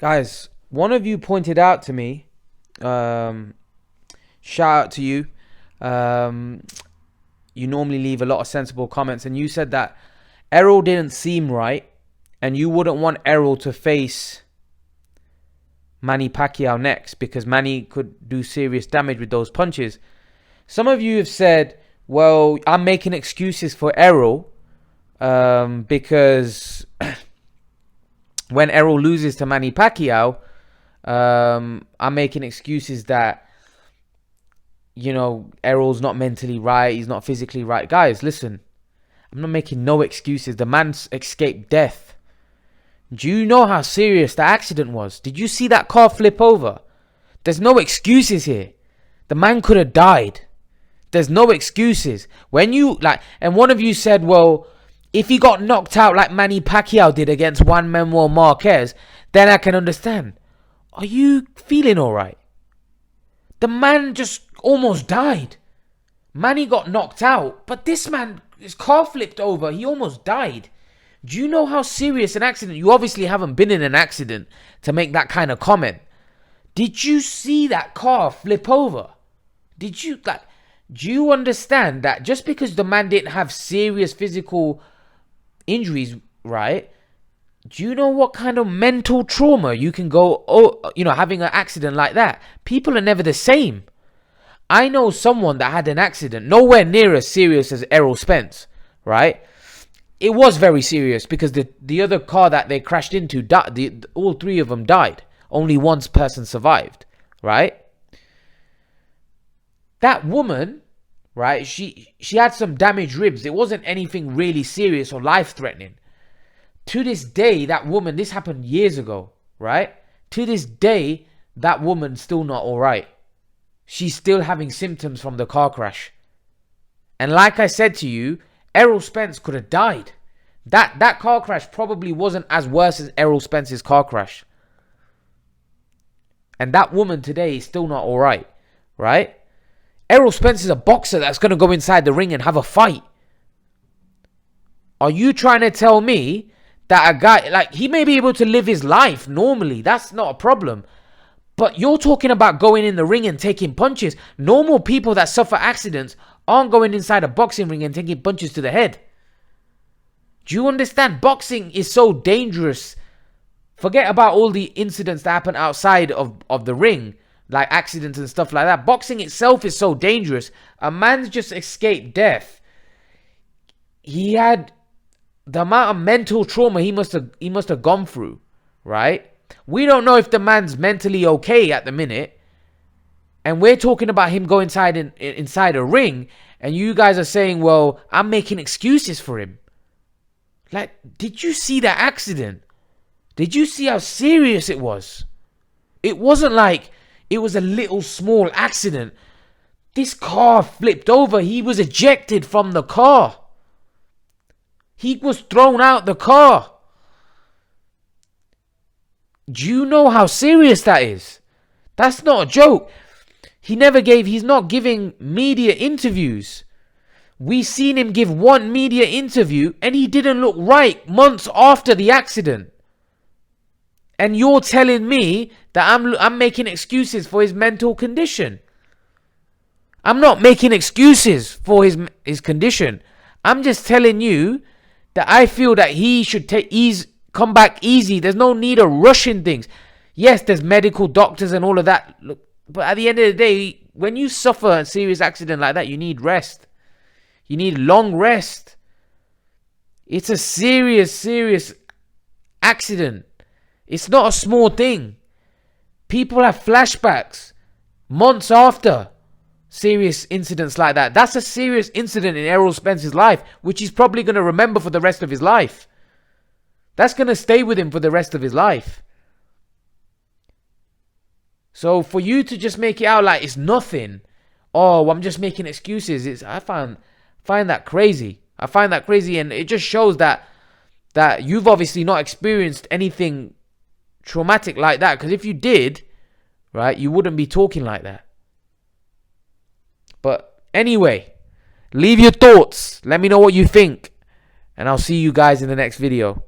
Guys, one of you pointed out to me, um, shout out to you. Um, you normally leave a lot of sensible comments, and you said that Errol didn't seem right, and you wouldn't want Errol to face Manny Pacquiao next because Manny could do serious damage with those punches. Some of you have said, well, I'm making excuses for Errol because when Errol loses to Manny Pacquiao, I'm making excuses that, Errol's not mentally right, he's not physically right. Guys, listen, I'm not making no excuses. The man's escaped death. Do you know how serious the accident was? Did you see that car flip over? There's no excuses here. The man could have died. There's no excuses. And one of you said, well, if he got knocked out like Manny Pacquiao did against Juan Manuel Marquez, then I can understand. Are you feeling alright? The man just almost died. Manny got knocked out, but this man, his car flipped over. He almost died. Do you know how serious an accident? You obviously haven't been in an accident to make that kind of comment. Did you see that car flip over? Do you understand that just because the man didn't have serious physical injuries, right? Do you know what kind of mental trauma you can go, having an accident like that? People are never the same. I know someone that had an accident nowhere near as serious as Errol Spence, right? It was very serious because the other car that they crashed into, all three of them died. Only one person survived, right? That woman, right, she had some damaged ribs. It wasn't anything really serious or life-threatening. To this day, that woman, this happened years ago, right? To this day, that woman's still not all right. She's still having symptoms from the car crash. And like I said to you, Errol Spence could have died. That car crash probably wasn't as worse as Errol Spence's car crash. And that woman today is still not all right, right? Errol Spence is a boxer that's going to go inside the ring and have a fight. Are you trying to tell me that a guy, he may be able to live his life normally? That's not a problem. But you're talking about going in the ring and taking punches. Normal people that suffer accidents aren't going inside a boxing ring and taking punches to the head. Do you understand? Boxing is so dangerous. Forget about all the incidents that happen outside of the ring, like accidents and stuff like that. Boxing itself is so dangerous. A man's just escaped death. He had the amount of mental trauma he must have gone through, right? We don't know if the man's mentally okay at the minute. And we're talking about him going inside a ring. And you guys are saying, well, I'm making excuses for him. Did you see that accident? Did you see how serious it was? It wasn't like it was a little small accident. This car flipped over. He was ejected from the car. He was thrown out the car. Do you know how serious that is? That's not a joke. He's not giving media interviews. We seen him give one media interview and he didn't look right months after the accident. And you're telling me that I'm making excuses for his mental condition. I'm not making excuses for his condition. I'm just telling you that I feel that he should come back easy. There's no need of rushing things. Yes, there's medical doctors and all of that. Look, but at the end of the day, when you suffer a serious accident like that, you need rest. You need long rest. It's a serious accident. It's not a small thing. People have flashbacks months after serious incidents like that. That's a serious incident in Errol Spence's life, which he's probably going to remember for the rest of his life. That's going to stay with him for the rest of his life. So for you to just make it out like it's nothing, I'm just making excuses, I find that crazy. I find that crazy, and it just shows that you've obviously not experienced anything traumatic like that. Because if you did, right, you wouldn't be talking like that. But anyway, leave your thoughts. Let me know what you think. And I'll see you guys in the next video.